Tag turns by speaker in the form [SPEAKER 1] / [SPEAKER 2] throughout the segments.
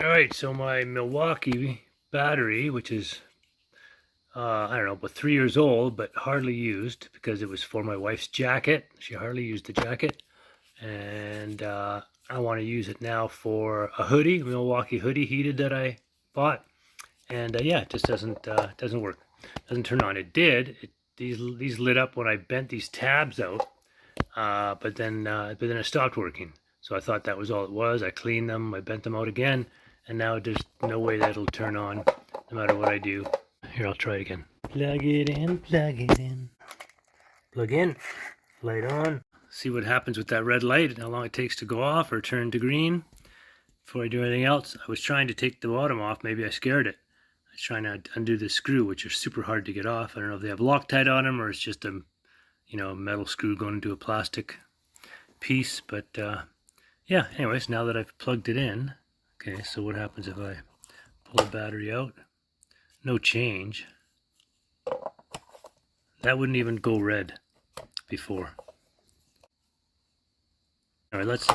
[SPEAKER 1] All right, so my Milwaukee battery, which is I don't know, about 3 years old, but hardly used because it was for my wife's jacket. She hardly used the jacket, and I want to use it now for a hoodie, Milwaukee hoodie heated that I bought, and yeah, it just doesn't work, doesn't turn on. It did. These lit up when I bent these tabs out, but then it stopped working. So I thought that was all it was. I cleaned them, I bent them out again, and now there's no way that'll turn on no matter what I do. Here, I'll try it again. Plug it in, plug it in. Plug in, light on. See what happens with that red light, how long it takes to go off or turn to green. Before I do anything else, I was trying to take the bottom off. Maybe I scared it. I was trying to undo the screw, which are super hard to get off. I don't know if they have Loctite on them or it's just a metal screw going into a plastic piece. But yeah, anyways, now that I've plugged it in, okay, so what happens if I pull the battery out? No change. That wouldn't even go red before. All right, let's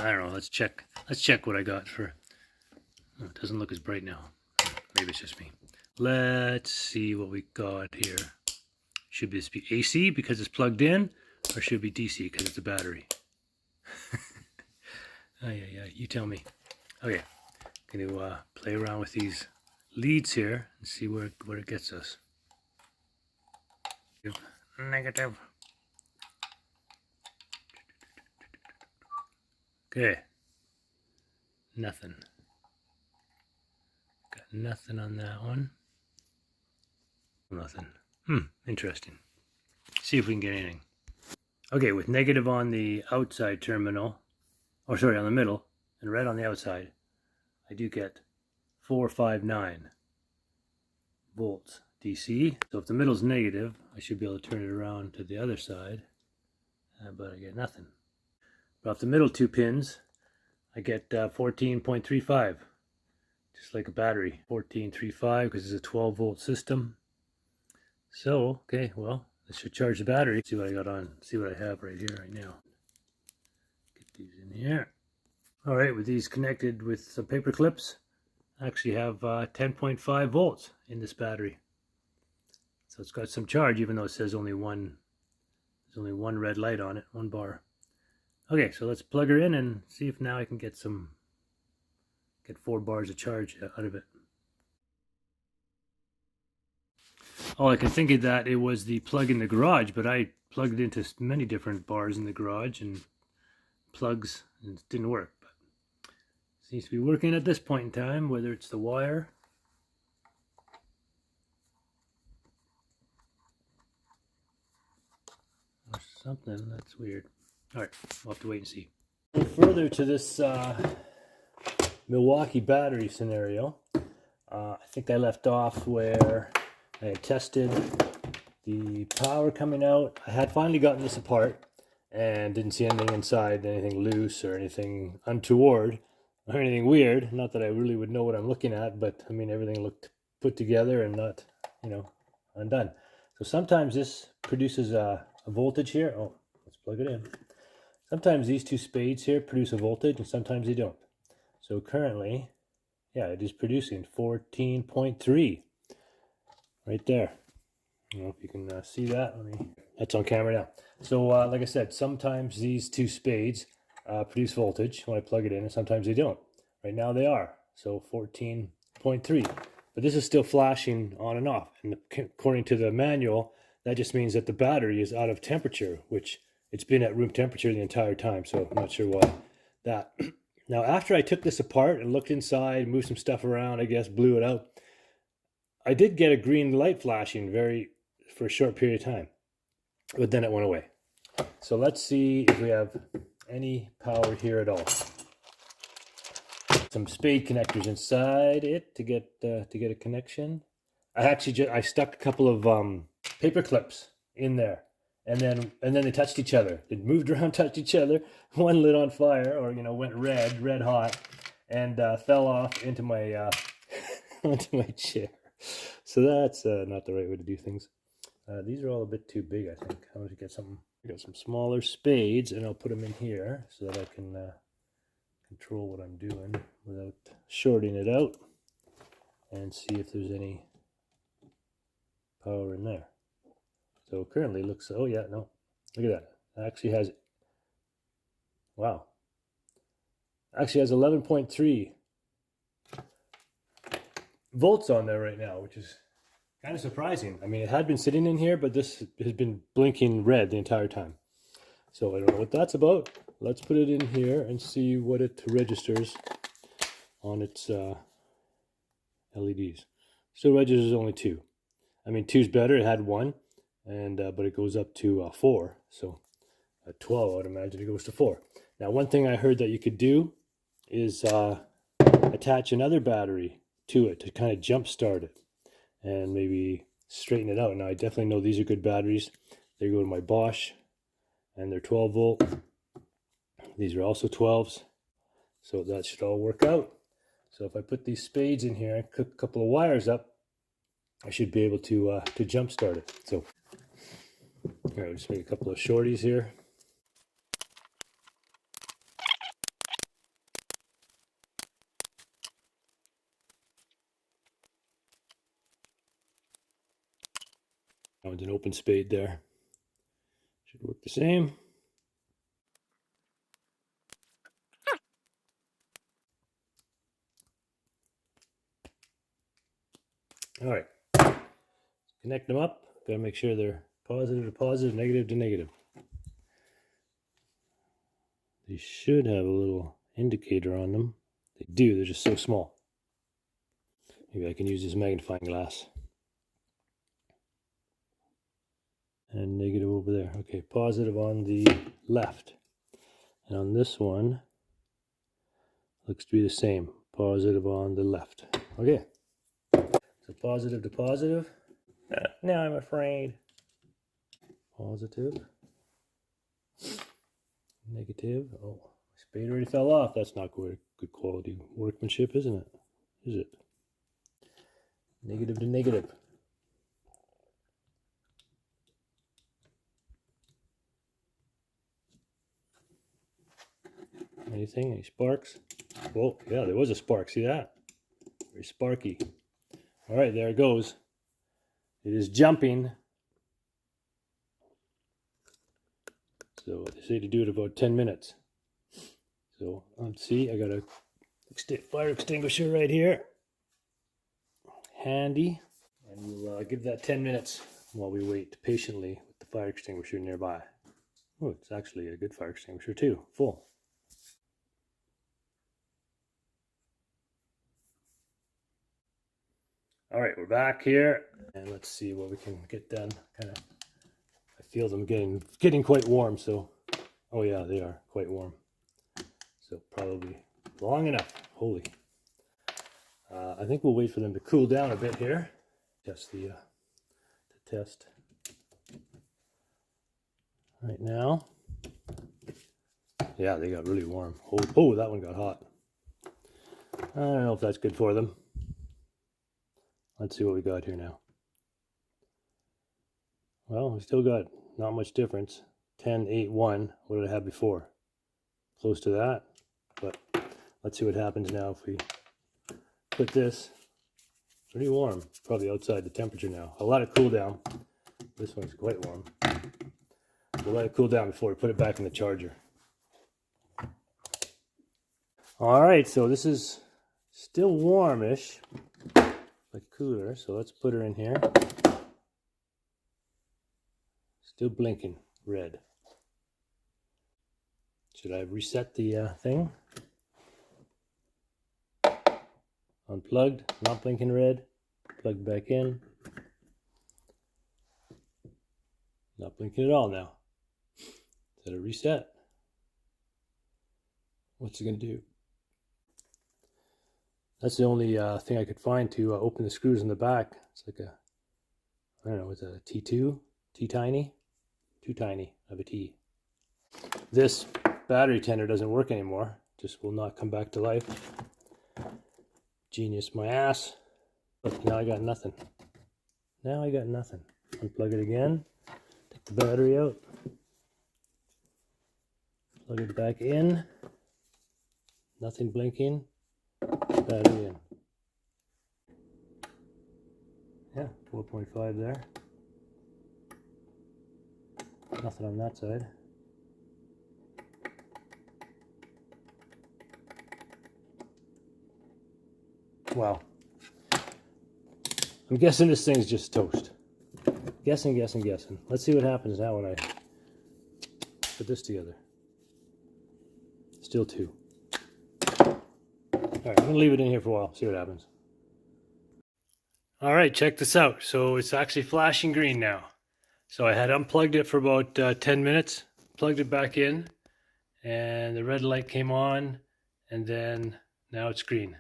[SPEAKER 1] check. Let's check what I got for. Oh, it doesn't look as bright now. Maybe it's just me. Let's see what we got here. Should this be AC because it's plugged in, or should it be DC because it's a battery? Oh, yeah, you tell me. Okay, going to play around with these leads here and see where it gets us. Negative. Okay. Nothing. Got nothing on that one. Nothing. Interesting. See if we can get anything. Okay, with negative on the outside terminal, or sorry, on the middle, and red on the outside, I do get 459 volts DC. So if the middle's negative, I should be able to turn it around to the other side, but I get nothing. But off the middle two pins, I get 14.35, just like a battery. 14.35 because it's a 12 volt system. So, okay, well, this should charge the battery. See what I got on, see what I have right here, right now. Get these in here. All right, with these connected with some paper clips, I actually have 10.5 volts in this battery. So it's got some charge, even though it says there's only one red light on it, one bar. Okay, so let's plug her in and see if now I can get 4 bars of charge out of it. Oh, I can think of that it was the plug in the garage, but I plugged it into many different bars in the garage and plugs, and it didn't work. But it seems to be working at this point in time, whether it's the wire or something. That's weird. All right, we'll have to wait and see. Further to this Milwaukee battery scenario, I think I left off where I had tested the power coming out. I had finally gotten this apart and didn't see anything inside, anything loose or anything untoward or anything weird. Not that I really would know what I'm looking at, but I mean, everything looked put together and not, undone. So sometimes this produces a voltage here. Oh, let's plug it in. Sometimes these two spades here produce a voltage and sometimes they don't. So currently, yeah, it is producing 14.3 right there. I don't know if you can see that. That's on camera now. So like I said, sometimes these two spades produce voltage when I plug it in and sometimes they don't. Right now they are, so 14.3. But this is still flashing on and off. And according to the manual, that just means that the battery is out of temperature, which it's been at room temperature the entire time, so I'm not sure why that. Now, after I took this apart and looked inside, moved some stuff around, I guess, blew it out, I did get a green light flashing for a short period of time, but then it went away. So let's see if we have any power here at all. Some spade connectors inside it to get a connection. I stuck a couple of paper clips in there. And then they touched each other. They moved around, touched each other. One lit on fire, or went red hot, and fell off into my onto my chair. So that's not the right way to do things. These are all a bit too big, I think. I want to get some. I got some smaller spades, and I'll put them in here so that I can control what I'm doing without shorting it out and see if there's any power in there. So currently it looks, oh yeah, no, look at that. It actually has, wow, actually has 11.3 volts on there right now, which is kind of surprising. I mean, it had been sitting in here, but this has been blinking red the entire time. So I don't know what that's about. Let's put it in here and see what it registers on its LEDs. Still registers only 2. I mean, 2's better. It had 1, and but it goes up to 4. So at 12, I would imagine it goes to 4. Now, one thing I heard that you could do is attach another battery to it to kind of jump start it and maybe straighten it out. Now, I definitely know these are good batteries. They go to my Bosch, and they're 12 volt. These are also 12s, so that should all work out. So if I put these spades in here and cook a couple of wires up, I should be able to jump start it. So here, I'll just make a couple of shorties here. Found an open spade there. Should work the same. All right, connect them up. Gotta make sure they're positive to positive, negative to negative. They should have a little indicator on them. They do, they're just so small. Maybe I can use this magnifying glass. And negative over there. Okay, positive on the left. And on this one, looks to be the same. Positive on the left. Okay. So positive to positive. Now I'm afraid. Positive. Negative. Oh, my spade already fell off. That's not good quality workmanship, isn't it? Is it? Negative to negative. Anything? Any sparks? Well, yeah, there was a spark. See that? Very sparky. All right, there it goes. It is jumping. So they say to do it about 10 minutes. So let's see. I got a fire extinguisher right here. Handy. And we'll give that 10 minutes while we wait patiently with the fire extinguisher nearby. Oh, it's actually a good fire extinguisher too. Full. All right, we're back here, and let's see what we can get done. Kind of, I feel them getting quite warm. So, oh yeah, they are quite warm. So probably long enough. Holy. I think we'll wait for them to cool down a bit here. Test the test. Right now, yeah, they got really warm. Oh, that one got hot. I don't know if that's good for them. Let's see what we got here now. Well, we still got not much difference. 10, 8, 1. What did I have before? Close to that. But let's see what happens now if we put this. Pretty warm. Probably outside the temperature now. I'll let it cool down. This one's quite warm. We'll let it cool down before we put it back in the charger. All right, so this is still warmish, but cooler. So let's put her in here. Still blinking red. Should I reset the thing? Unplugged, not blinking red. Plugged back in. Not blinking at all now. Is that a reset? What's it going to do? That's the only thing I could find to open the screws in the back. It's like a, I don't know, it's a T2? T-tiny? Too tiny of a T. This battery tender doesn't work anymore. Just will not come back to life. Genius my ass. Look, now I got nothing. Now I got nothing. Unplug it again. Take the battery out. Plug it back in. Nothing blinking. Battery in. Yeah, 4.5 there. Nothing on that side. Wow. I'm guessing this thing's just toast. Guessing. Let's see what happens now when I put this together. Still 2. Alright, I'm going to leave it in here for a while, see what happens. Alright, check this out. So it's actually flashing green now. So I had unplugged it for about 10 minutes, plugged it back in, and the red light came on, and then now it's green.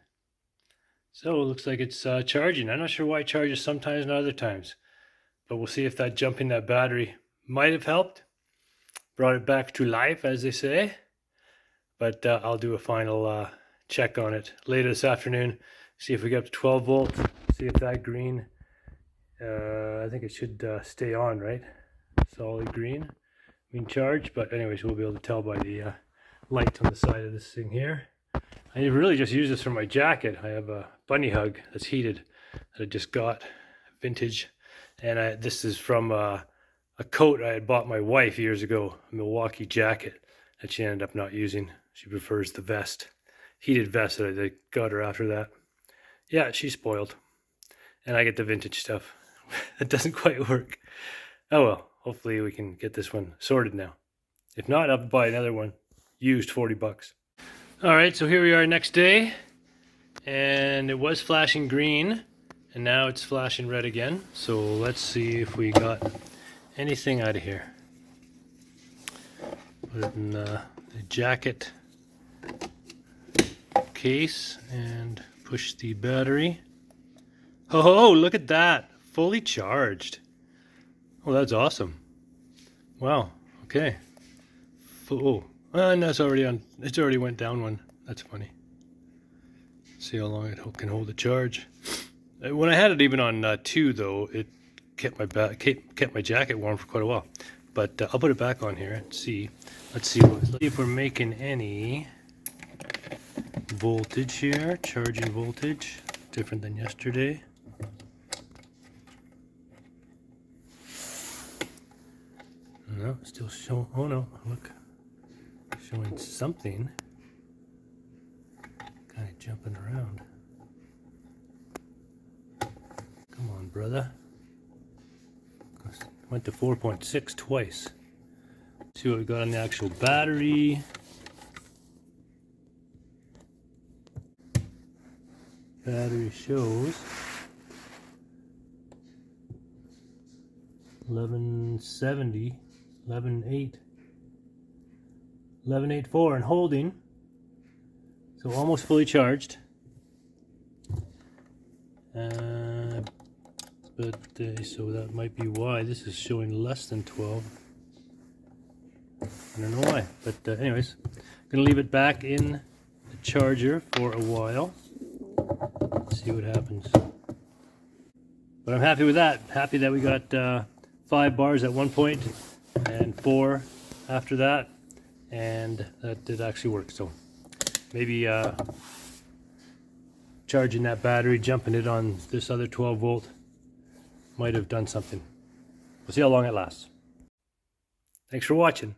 [SPEAKER 1] So it looks like it's charging. I'm not sure why it charges sometimes and other times, but we'll see if that jumping that battery might have helped. Brought it back to life, as they say. But I'll do a final check on it later this afternoon. See if we get up to 12 volts. See if that green, I think it should stay on, right? Solid green, being charged. But anyways, we'll be able to tell by the light on the side of this thing here. I really just use this for my jacket. I have a bunny hug that's heated that I just got, vintage. And this is from a coat I had bought my wife years ago, a Milwaukee jacket that she ended up not using. She prefers the vest, heated vest that I got her after that. Yeah, she's spoiled. And I get the vintage stuff. That doesn't quite work. Oh well, hopefully we can get this one sorted now. If not, I'll buy another one, used, 40 bucks. Alright, so here we are next day. And it was flashing green. And now it's flashing red again. So let's see if we got anything out of here. Put it in the jacket case and push the battery. Oh, look at that! Fully charged. Oh, that's awesome. Wow, okay. Oh, and that's already on. It's already went down one. That's funny. See how long it can hold the charge. When I had it even on 2 though, it kept my jacket warm for quite a while. But I'll put it back on here and see. Let's see if we're making any voltage here. Charging voltage, different than yesterday. No, still showing. Oh no, look, showing something. Kind of jumping around. Come on, brother. Went to 4.6 twice. See what we got on the actual battery. Battery shows 1170, 11.8, 11.84 and holding. So almost fully charged. So that might be why this is showing less than 12. I don't know why, but anyways, gonna leave it back in the charger for a while. See what happens. But I'm happy with that. Happy that we got 5 bars at one point and 4 after that, and that did actually work. So maybe charging that battery, jumping it on this other 12 volt might have done something. We'll see how long it lasts. Thanks for watching.